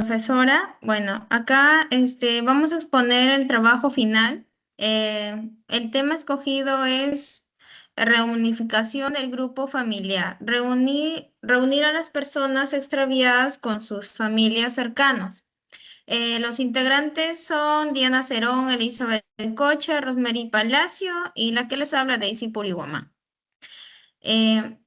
profesora. Bueno, acá vamos a exponer el trabajo final. El tema escogido es reunificación del grupo familiar. Reunir a las personas extraviadas con sus familias cercanos. Los integrantes son Diana Cerón, Elizabeth Cocha, Rosemary Palacio y la que les habla, Daisy Purihuamán. Eh,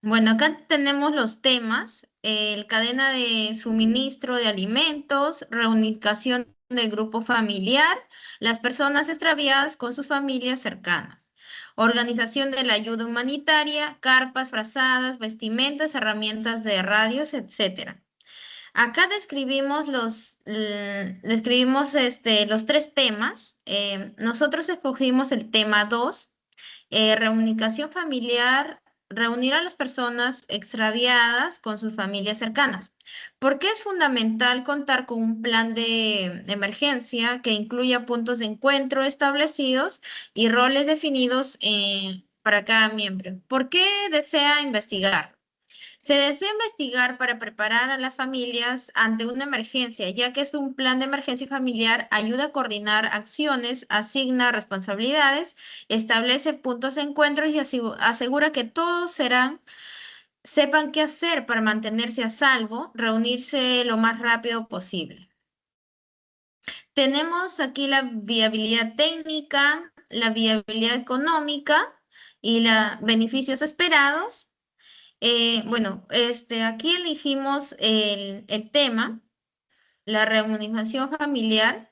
Bueno, acá tenemos los temas, el cadena de suministro de alimentos, reunificación del grupo familiar, las personas extraviadas con sus familias cercanas, organización de la ayuda humanitaria, carpas, frazadas, vestimentas, herramientas de radios, etcétera. Acá describimos los tres temas. Nosotros escogimos el tema 2, reunificación familiar, reunir a las personas extraviadas con sus familias cercanas. ¿Por qué es fundamental contar con un plan de emergencia que incluya puntos de encuentro establecidos y roles definidos para cada miembro? ¿Por qué desea investigar? Se desea investigar para preparar a las familias ante una emergencia, ya que es un plan de emergencia familiar, ayuda a coordinar acciones, asigna responsabilidades, establece puntos de encuentro y asegura que todos sepan qué hacer para mantenerse a salvo, reunirse lo más rápido posible. Tenemos aquí la viabilidad técnica, la viabilidad económica y los beneficios esperados. Aquí elegimos el tema, la reunificación familiar.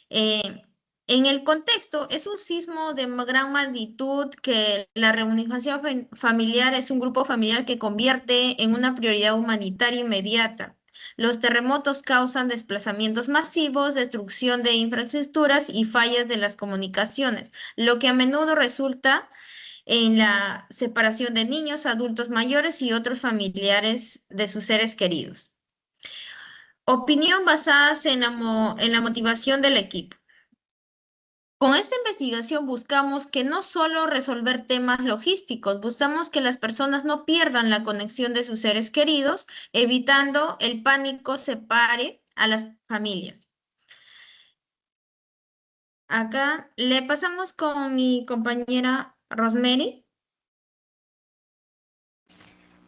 Eh, en el contexto, es un sismo de gran magnitud que la reunificación familiar es un grupo familiar que convierte en una prioridad humanitaria inmediata. Los terremotos causan desplazamientos masivos, destrucción de infraestructuras y fallas de las comunicaciones, lo que a menudo resulta en la separación de niños, adultos mayores y otros familiares de sus seres queridos. Opinión basadas en la motivación del equipo. Con esta investigación buscamos que no solo resolver temas logísticos, buscamos que las personas no pierdan la conexión de sus seres queridos, evitando el pánico separe a las familias. Acá le pasamos con mi compañera Rosemary.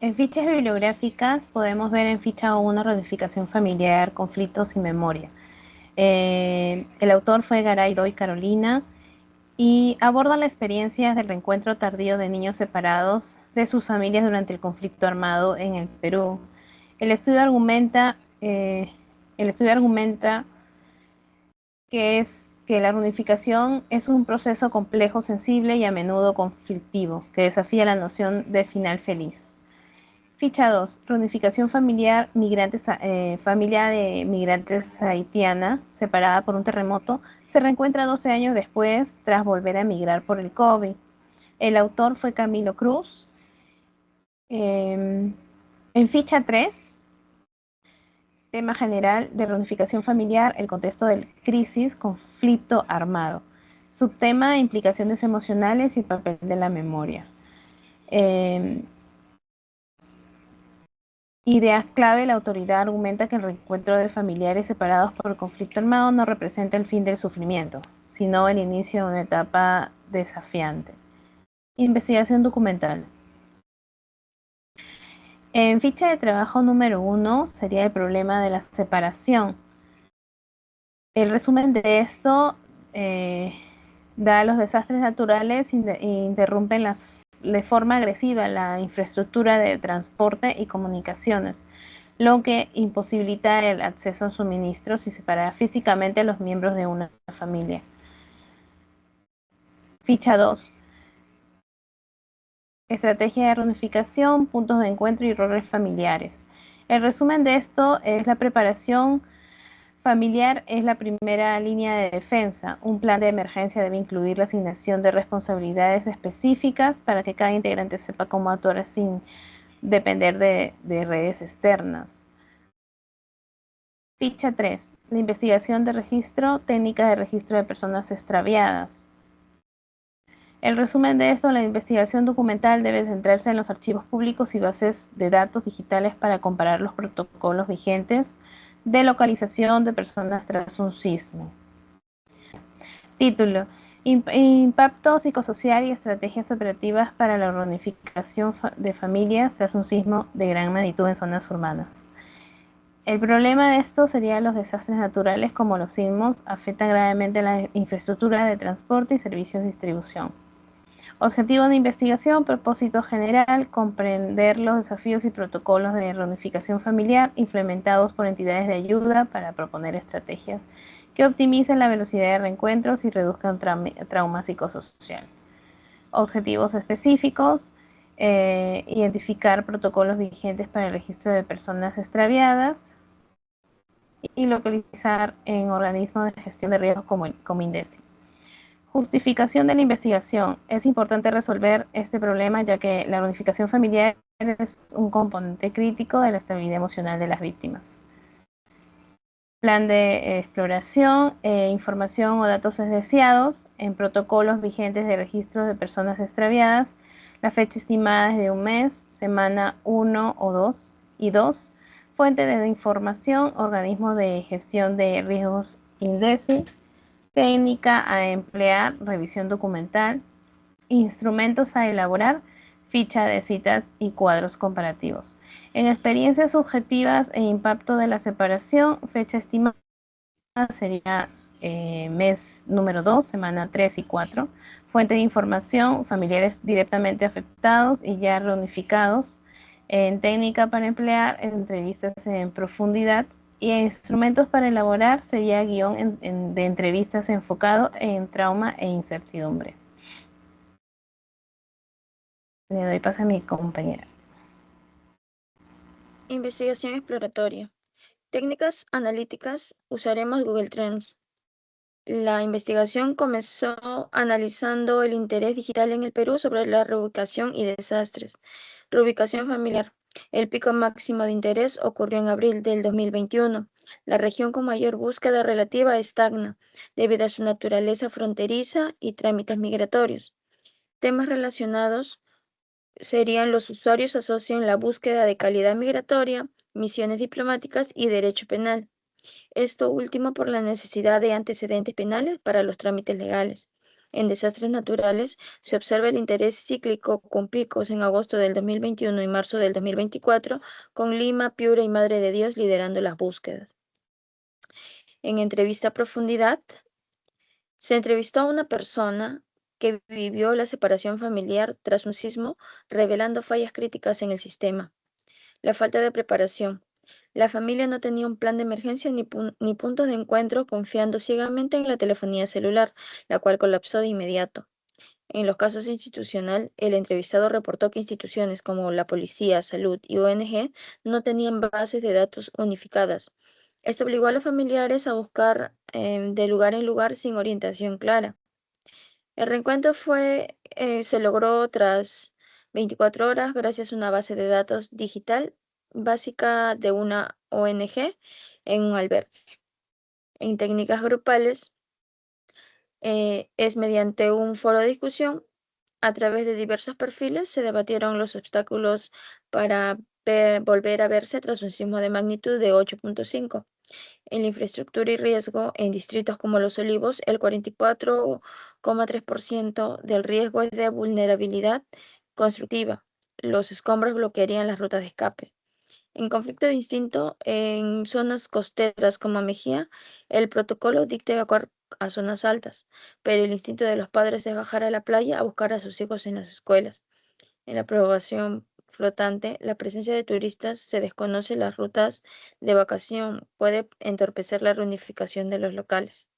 En fichas bibliográficas podemos ver en ficha 1 reunificación familiar, conflictos y memoria. El autor fue Garay Doy Carolina y aborda las experiencias del reencuentro tardío de niños separados de sus familias durante el conflicto armado en el Perú. El estudio argumenta, eh, el estudio argumenta que la reunificación es un proceso complejo, sensible y a menudo conflictivo, que desafía la noción de final feliz. Ficha 2. Reunificación familiar, familia de migrantes haitiana, separada por un terremoto, se reencuentra 12 años después tras volver a emigrar por el COVID. El autor fue Camilo Cruz. En ficha 3, tema general de reunificación familiar, el contexto del crisis, conflicto armado. Subtema, implicaciones emocionales y el papel de la memoria. Ideas clave, la autoridad argumenta que el reencuentro de familiares separados por el conflicto armado no representa el fin del sufrimiento, sino el inicio de una etapa desafiante. Investigación documental. En ficha de trabajo número 1 sería el problema de la separación. El resumen de esto da los desastres naturales e interrumpen de forma agresiva la infraestructura de transporte y comunicaciones, lo que imposibilita el acceso a suministros y separa físicamente a los miembros de una familia. Ficha 2. Estrategia de reunificación, puntos de encuentro y roles familiares. El resumen de esto es la preparación familiar es la primera línea de defensa. Un plan de emergencia debe incluir la asignación de responsabilidades específicas para que cada integrante sepa cómo actuar sin depender de redes externas. Ficha 3. La investigación de registro, técnica de registro de personas extraviadas. El resumen de esto, la investigación documental debe centrarse en los archivos públicos y bases de datos digitales para comparar los protocolos vigentes de localización de personas tras un sismo. Título: Impacto psicosocial y estrategias operativas para la reunificación de familias tras un sismo de gran magnitud en zonas urbanas. El problema de esto serían los desastres naturales, como los sismos afectan gravemente la infraestructura de transporte y servicios de distribución. Objetivo de investigación: propósito general, comprender los desafíos y protocolos de reunificación familiar implementados por entidades de ayuda para proponer estrategias que optimicen la velocidad de reencuentros y reduzcan trauma psicosocial. Objetivos específicos: identificar protocolos vigentes para el registro de personas extraviadas y localizar en organismos de gestión de riesgos como INDECI. Justificación de la investigación. Es importante resolver este problema, ya que la reunificación familiar es un componente crítico de la estabilidad emocional de las víctimas. Plan de exploración, información o datos deseados en protocolos vigentes de registro de personas extraviadas. La fecha estimada es de un mes, semana 1 o 2 y 2. Fuente de información: organismo de gestión de riesgos INDECI. Técnica a emplear: revisión documental. Instrumentos a elaborar: ficha de citas y cuadros comparativos. En experiencias subjetivas e impacto de la separación, fecha estimada sería mes número 2, semana 3 y 4. Fuente de información: familiares directamente afectados y ya reunificados. En técnica para emplear: entrevistas en profundidad. Y instrumentos para elaborar sería guión de entrevistas enfocado en trauma e incertidumbre. Le doy paso a mi compañera. Investigación exploratoria. Técnicas analíticas. Usaremos Google Trends. La investigación comenzó analizando el interés digital en el Perú sobre la reubicación y desastres. Reubicación familiar. El pico máximo de interés ocurrió en abril del 2021. La región con mayor búsqueda relativa es Tacna, debido a su naturaleza fronteriza y trámites migratorios. Temas relacionados serían: los usuarios asocian la búsqueda de calidad migratoria, misiones diplomáticas y derecho penal. Esto último por la necesidad de antecedentes penales para los trámites legales. En desastres naturales se observa el interés cíclico con picos en agosto del 2021 y marzo del 2024, con Lima, Piura y Madre de Dios liderando las búsquedas. En entrevista a profundidad, se entrevistó a una persona que vivió la separación familiar tras un sismo, revelando fallas críticas en el sistema. La falta de preparación. La familia no tenía un plan de emergencia ni puntos de encuentro, confiando ciegamente en la telefonía celular, la cual colapsó de inmediato. En los casos institucional, el entrevistado reportó que instituciones como la policía, salud y ONG no tenían bases de datos unificadas. Esto obligó a los familiares a buscar de lugar en lugar sin orientación clara. El reencuentro se logró tras 24 horas gracias a una base de datos digital básica de una ONG en un albergue. En técnicas grupales, es mediante un foro de discusión. A través de diversos perfiles se debatieron los obstáculos para volver a verse tras un sismo de magnitud de 8.5. En la infraestructura y riesgo, en distritos como Los Olivos, el 44,3% del riesgo es de vulnerabilidad constructiva. Los escombros bloquearían las rutas de escape. En conflicto distinto, en zonas costeras como Mejía, el protocolo dicta evacuar a zonas altas, pero el instinto de los padres es bajar a la playa a buscar a sus hijos en las escuelas. En la población flotante, la presencia de turistas, se desconoce las rutas de vacación, puede entorpecer la reunificación de los locales.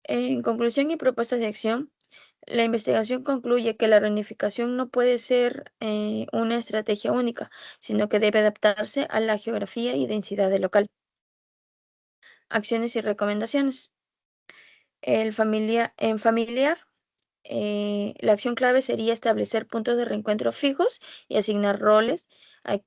En conclusión y propuestas de acción, la investigación concluye que la reunificación no puede ser una estrategia única, sino que debe adaptarse a la geografía y densidad del local. Acciones y recomendaciones. En familiar, la acción clave sería establecer puntos de reencuentro fijos y asignar roles a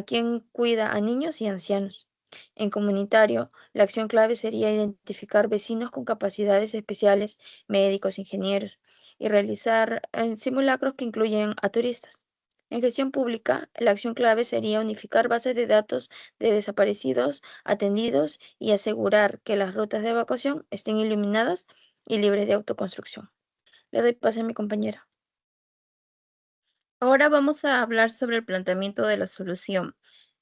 quien cuida a niños y ancianos. En comunitario, la acción clave sería identificar vecinos con capacidades especiales, médicos, ingenieros, y realizar simulacros que incluyen a turistas. En gestión pública, la acción clave sería unificar bases de datos de desaparecidos, atendidos y asegurar que las rutas de evacuación estén iluminadas y libres de autoconstrucción. Le doy pase a mi compañera. Ahora vamos a hablar sobre el planteamiento de la solución.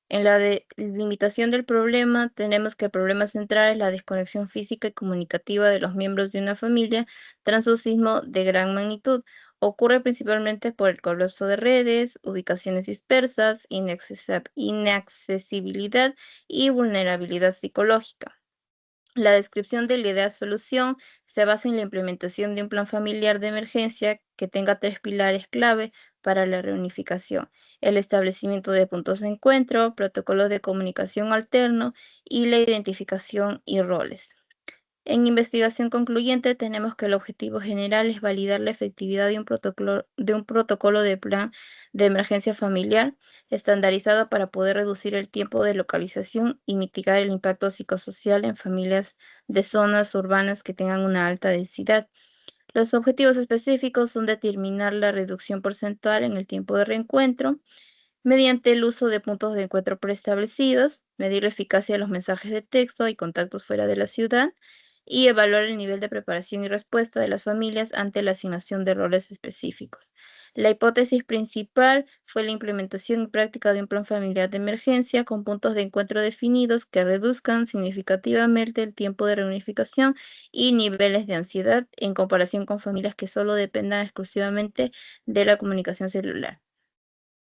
En la limitación del problema, tenemos que el problema central es la desconexión física y comunicativa de los miembros de una familia tras un sismo de gran magnitud. Ocurre principalmente por el colapso de redes, ubicaciones dispersas, inaccesibilidad y vulnerabilidad psicológica. La descripción de la idea solución se basa en la implementación de un plan familiar de emergencia que tenga tres pilares clave para la reunificación: el establecimiento de puntos de encuentro, protocolos de comunicación alterno y la identificación y roles. En investigación concluyente tenemos que el objetivo general es validar la efectividad de un protocolo de plan de emergencia familiar estandarizado para poder reducir el tiempo de localización y mitigar el impacto psicosocial en familias de zonas urbanas que tengan una alta densidad. Los objetivos específicos son determinar la reducción porcentual en el tiempo de reencuentro mediante el uso de puntos de encuentro preestablecidos, medir la eficacia de los mensajes de texto y contactos fuera de la ciudad, y evaluar el nivel de preparación y respuesta de las familias ante la asignación de roles específicos. La hipótesis principal fue la implementación y práctica de un plan familiar de emergencia con puntos de encuentro definidos que reduzcan significativamente el tiempo de reunificación y niveles de ansiedad en comparación con familias que solo dependan exclusivamente de la comunicación celular.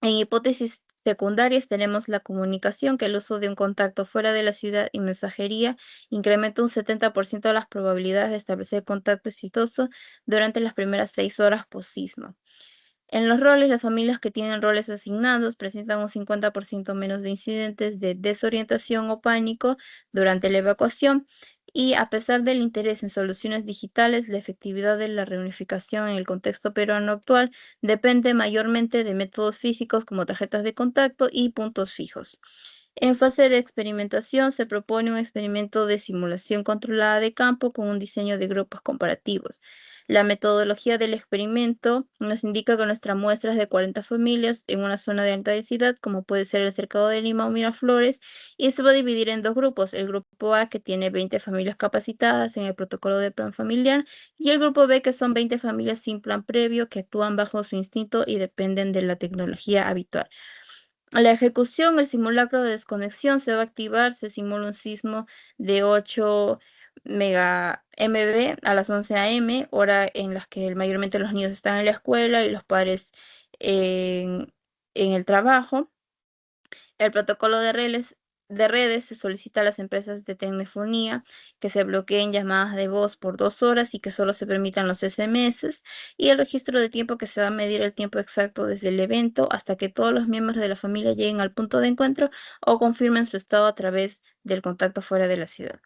En hipótesis secundarias tenemos la comunicación, que el uso de un contacto fuera de la ciudad y mensajería incrementa un 70% de las probabilidades de establecer contacto exitoso durante las primeras 6 horas post-sismo. En los roles, las familias que tienen roles asignados presentan un 50% menos de incidentes de desorientación o pánico durante la evacuación, y a pesar del interés en soluciones digitales, la efectividad de la reunificación en el contexto peruano actual depende mayormente de métodos físicos como tarjetas de contacto y puntos fijos. En fase de experimentación se propone un experimento de simulación controlada de campo con un diseño de grupos comparativos. La metodología del experimento nos indica que nuestra muestra es de 40 familias en una zona de alta densidad, como puede ser el Cercado de Lima o Miraflores, y se va a dividir en dos grupos: el grupo A, que tiene 20 familias capacitadas en el protocolo de plan familiar, y el grupo B, que son 20 familias sin plan previo, que actúan bajo su instinto y dependen de la tecnología habitual. A la ejecución, el simulacro de desconexión se va a activar, se simula un sismo de 8 MB a las 11 a.m., hora en las que mayormente los niños están en la escuela y los padres en, en el trabajo. El protocolo de redes se solicita a las empresas de telefonía que se bloqueen llamadas de voz por 2 horas y que solo se permitan los SMS, y el registro de tiempo, que se va a medir el tiempo exacto desde el evento hasta que todos los miembros de la familia lleguen al punto de encuentro o confirmen su estado a través del contacto fuera de la ciudad.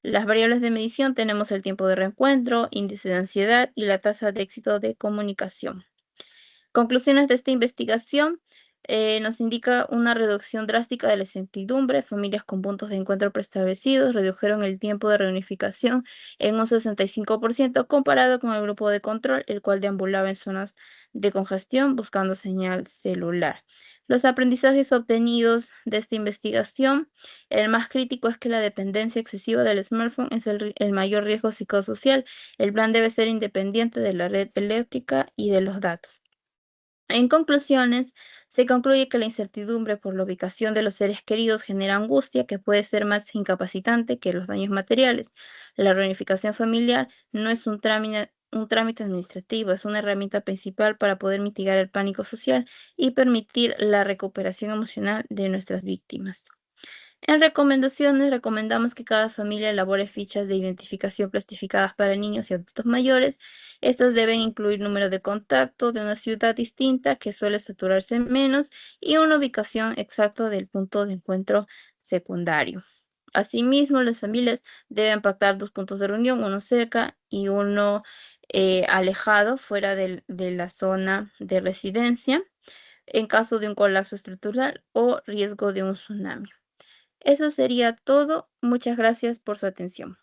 Las variables de medición tenemos el tiempo de reencuentro, índice de ansiedad y la tasa de éxito de comunicación. Conclusiones de esta investigación: nos indica una reducción drástica de la incertidumbre. Familias con puntos de encuentro preestablecidos redujeron el tiempo de reunificación en un 65% comparado con el grupo de control, el cual deambulaba en zonas de congestión buscando señal celular. Los aprendizajes obtenidos de esta investigación: el más crítico es que la dependencia excesiva del smartphone es el mayor riesgo psicosocial. El plan debe ser independiente de la red eléctrica y de los datos. En conclusiones, se concluye que la incertidumbre por la ubicación de los seres queridos genera angustia que puede ser más incapacitante que los daños materiales. La reunificación familiar no es un trámite administrativo, es una herramienta principal para poder mitigar el pánico social y permitir la recuperación emocional de nuestras víctimas. En recomendaciones, recomendamos que cada familia elabore fichas de identificación plastificadas para niños y adultos mayores. Estas deben incluir número de contacto de una ciudad distinta que suele saturarse menos y una ubicación exacta del punto de encuentro secundario. Asimismo, las familias deben pactar 2 puntos de reunión, uno cerca y uno alejado, fuera de la zona de residencia, en caso de un colapso estructural o riesgo de un tsunami. Eso sería todo. Muchas gracias por su atención.